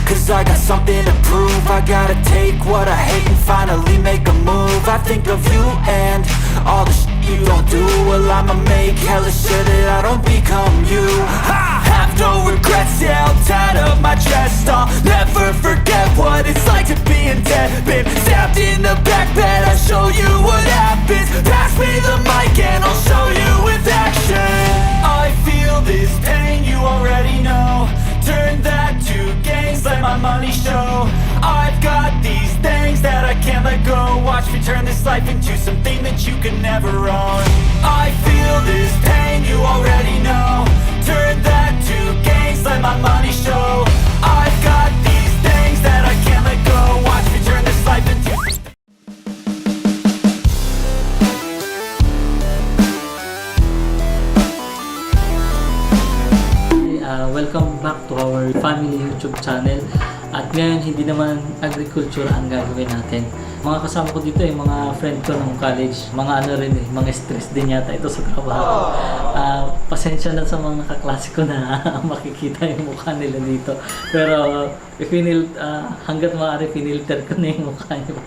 cause I got something to prove. I gotta take what I hate and finally make a move. I think of you and all the shit you don't do. Well, I'ma make hella sure that I don't become you. I have no regrets, yeah, I'll tie up my chest. I'll never forget what it's like to be in debt. Been stabbed in the back bed, I'll show you what happens. Pass me the mic and I'll show you with action. I feel this pain, you already know. Turn that to gains, let my money show. I've got these things that I can't let go. Watch me turn this life into something that you can never own. I feel this pain, you already know. Turn that to gains, let my money show. I've got these things that I can't let go. Watch me turn this life into something. Welcome back to our family YouTube channel. At ngayon, hindi naman agriculture ang gagawin natin. Mga kasama ko dito mga friend ko ng college. Mga rin mga stress din yata ito sa trabaho. Pasensya na sa mga kaklase ko na makikita yung mukha nila dito. Pero hanggat maaari pinilter ko na yung mukha niyo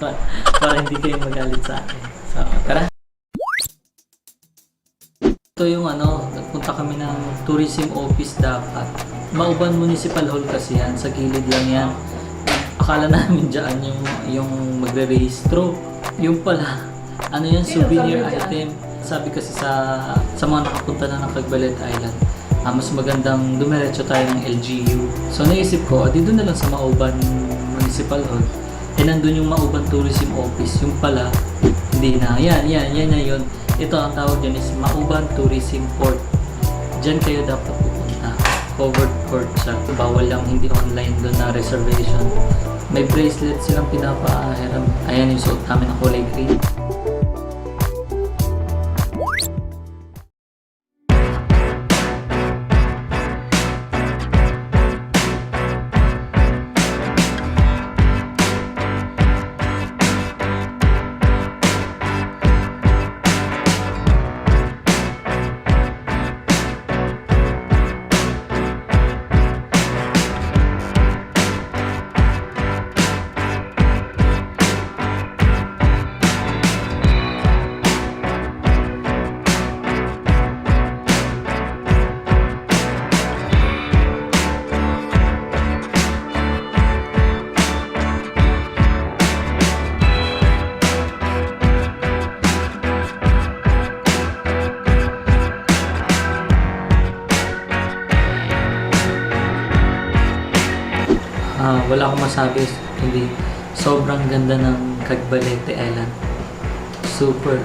para hindi kayo magalit sa akin. So, tara! Ito yung nagpunta kami ng tourism office dapat. Mauban Municipal Hall kasi yan, sa gilid lang yan. Akala namin dyan yung magre-rehistro. Yung pala, yan, souvenir item. Sabi kasi sa mga nakapunta na ng Cagbalete Island, mas magandang dumiretso tayo ng LGU. So naisip ko, dito na lang sa Mauban Municipal Hall. Nandun yung Mauban Tourism Office. Yung pala, hindi na. Yan na yun. Ito ang tawag dyan is Mauban Tourism Court. Diyan kayo dapat pupunta. Covered court siya. Bawal lang hindi online doon na reservation. May bracelet silang pinapaahiram. Ayan yung suot namin na kulay green. Wala akong masabi, hindi. Sobrang ganda ng Cagbalete Island. Super.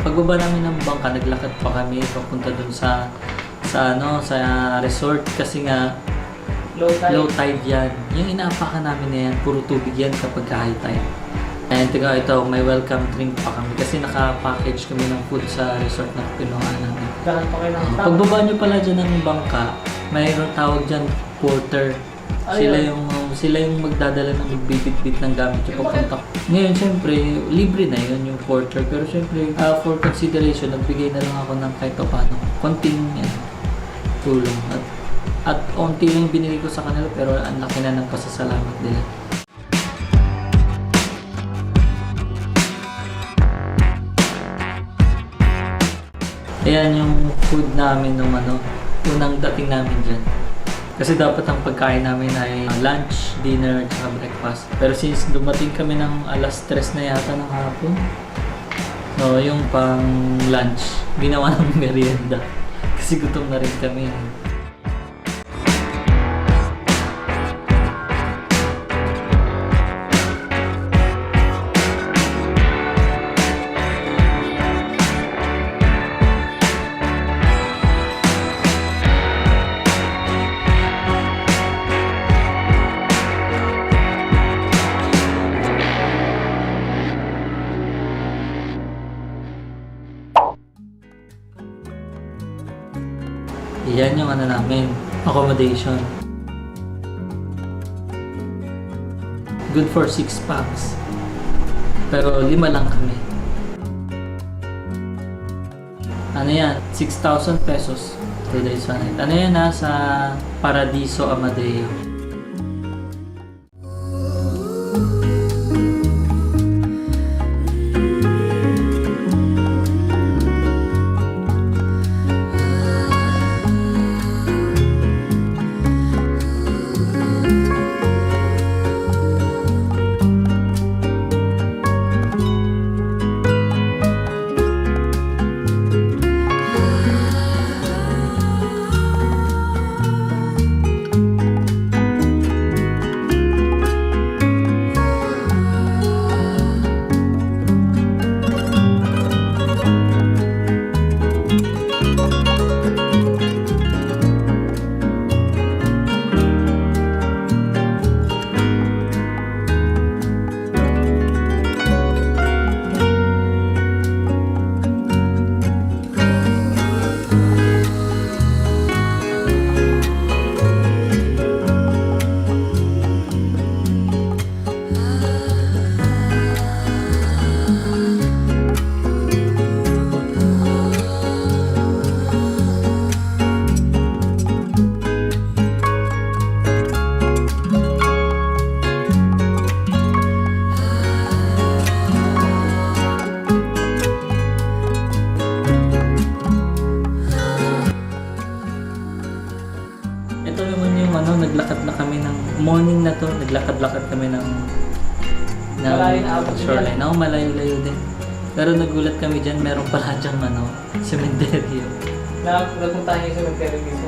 Pagbaba namin ng bangka, naglakad pa kami papunta dun sa resort kasi nga low tide yan. Yung inaapakan namin na yan, puro tubig yan kapag high tide. And ito, may welcome drink pa kami kasi naka-package kami ng food sa resort na pinuha namin. Pagbaba nyo pala dyan ng bangka, mayroon tawag dyan porter. Sila yung magdadala ng magbibit-bit ng gamit yung papunta. Ngayon, syempre, libre na yun yung porter. Pero syempre, for consideration, nagbigay na lang ako ng kahit paano. Konting tulong. At onti lang binigay ko sa kanila pero ang laki na ng pasasalamat nila. Ayan yung food namin nung unang dating namin dyan. Kasi dapat ang pagkain namin ay lunch, dinner, at breakfast. Pero since dumating kami ng alas 3 na yata ng hapon, so yung pang lunch, ginawa ng merienda. Kasi gutom na rin kami. Yan yung namin, accommodation. Good for 6 packs. Pero 5 lang kami. Yan? 6,000 pesos. 2 days 1 night. Yan sa Paradiso Amadeo. Ito naman yung naglakad na kami ng morning na to, naglakad-lakad kami ng Malayo na abot shoreline. Oo, malayo-layo din. Pero nagulat kami dyan, meron pala dyan sementeryo. Napuntahan niyo sa cemetery mismo?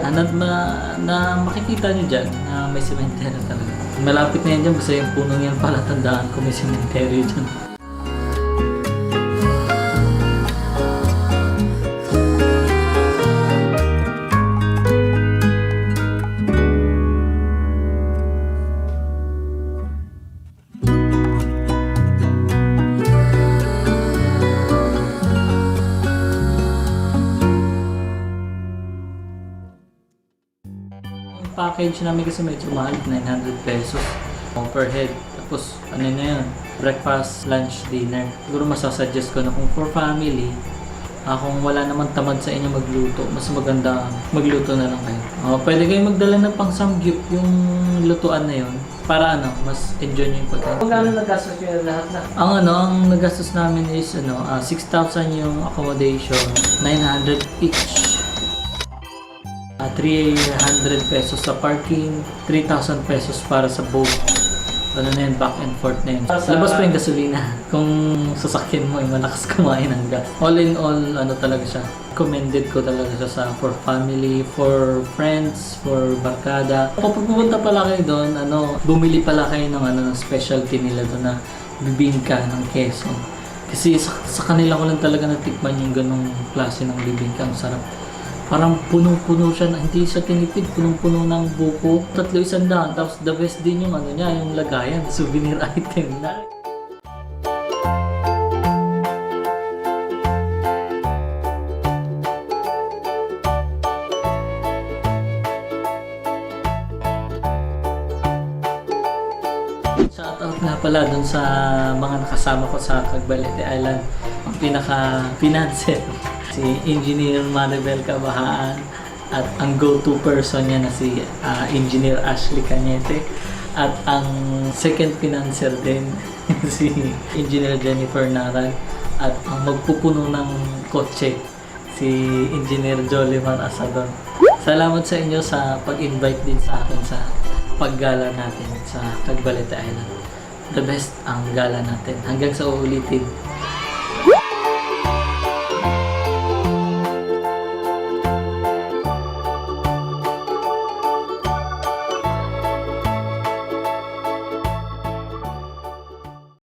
Na makikita nyo dyan na may sementeryo talaga. Malapit na yan dyan, basta yung punong yan pala, tandaan ko may sementeryo dyan. Package namin kasi medyo mahal, 900 pesos per head. Tapos ano na yun, breakfast, lunch, dinner. Siguro masasuggest ko na kung for family, kung wala naman tamad sa inyo magluto, mas maganda magluto na lang kayo. Pwede kayong magdala ng pang samgyup yung lutuan na yun para mas enjoy nyo yung pagkain. Kung gano'n nagastos nyo lahat na? Ang nagastos namin is 6,000 yung accommodation, 900 each. 300 pesos sa parking, 3,000 pesos para sa boat. Ano na yun, back and forth na yun. Labas pa yung gasolina kung sasakyan mo malakas kumain ng gas. All in all, talaga siya. Commended ko talaga siya for family, for friends, for barkada. Kapag pupunta pala kayo doon, bumili pala kayo ng specialty nila doon na bibingka ng Quezon. Kasi sa kanila ko lang talaga natikman yung ganong klase ng bibingka. Ang sarap. Parang punong-puno siya, hindi siya tinipid, punong-puno ng buko. 300, tapos the best din yung yung lagayan, souvenir item na. Shoutout nga pala dun sa mga nakasama ko sa Cagbalete Island, ang pinaka-financer. Si Engineer Maribel Cabahaan at ang go-to person niya na si Engineer Ashley Cañete at ang second financer din si Engineer Jennifer Naral at ang magpupuno ng kotse si Engineer Joliman Asadon. Salamat sa inyo sa pag-invite din sa akin sa paggala natin sa Cagbalete Island. The best ang gala natin hanggang sa uulitin.